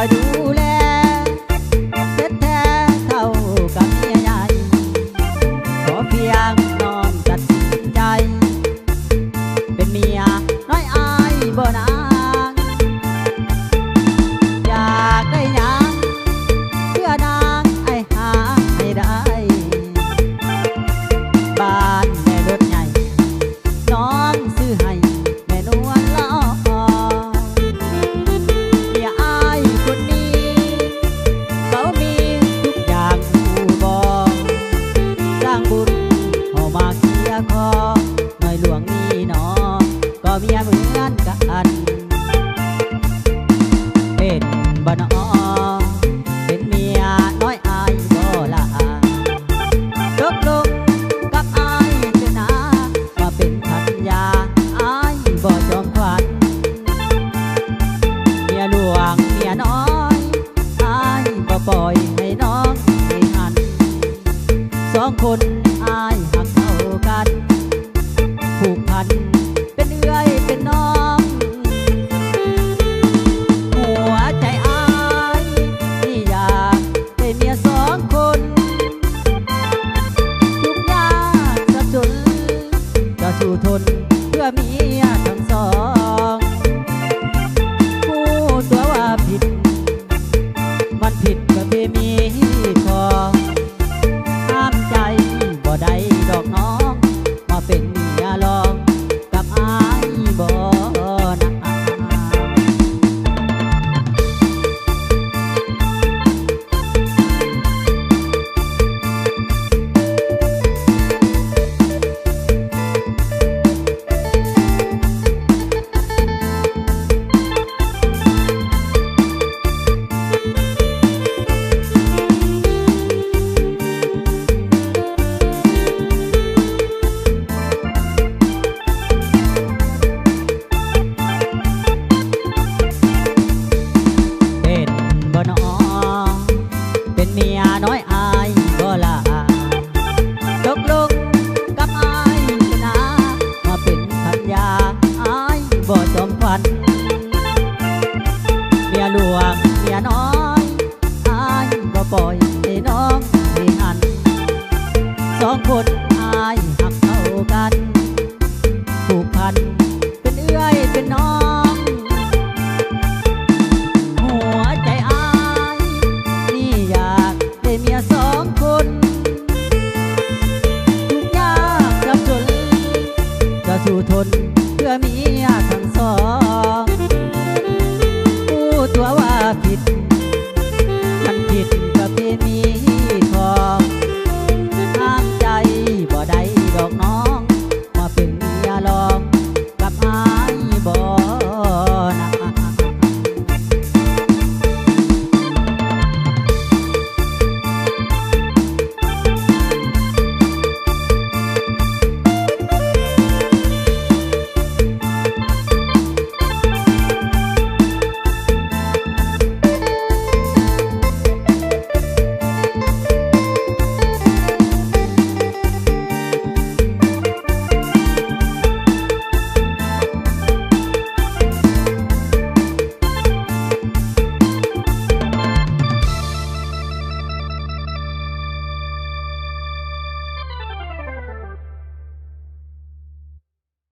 อยดูแลเท็ดแท้เท่ากับเมียใหญ่ขอเพียงน้องตัดสินใจเป็นเมียน้อยอายบ่นางอยากได้หยังเพื่อนางไอ้หาให้ได้บ้านแม่รถใหญ่น้องซื้อให้แม่นวลละเมียอายคนนี้เขามีทุกอย่างผู้บอกสร้างบุญเข้ามาเคลียร์คอหน่อยหลวงนี่หนอก็เมียเหมือนกันเป็นบ่นอเป็นเมียน้อยอายบ่ละตกลงกับอายเถอะนะว่าเป็นพันยาอายบ่จอมขวัญเมียหลวงเมียน้อยอายบ่ปล่อยให้น้องให้หันสองคนอายหักเท่ากันผูกพันเป็นเอื้อยเป็นน้องหัวใจอายที่อยากได้เมียสองคนทุกยากสับสนจะสู้ทนเพื่อเมียทั้งสองผู้ตัวว่าผิดมันผิดประเพณีของห้ามใจบ่ได้ดอกน้องมาเป็นเมียลองกับอายบ่นะเป็นบ่นอเป็นเมียน้อยอายบ่ละตกลงกับอายเถอะนะมาเป็นพันยาอายบ่จอมขวัญเมียหลวงเมียน้อยอายบ่ปล่อยให้น้องให้หันสองคนอายหักเท่ากันผูกพันเป็นเอื้อยเป็นน้องหัวใจอายนี่อยากได้เมียสองคนทุกยากสับสนจะสู้ทนเพื่อเมียทั้งสองผู้ตัวว่าผิด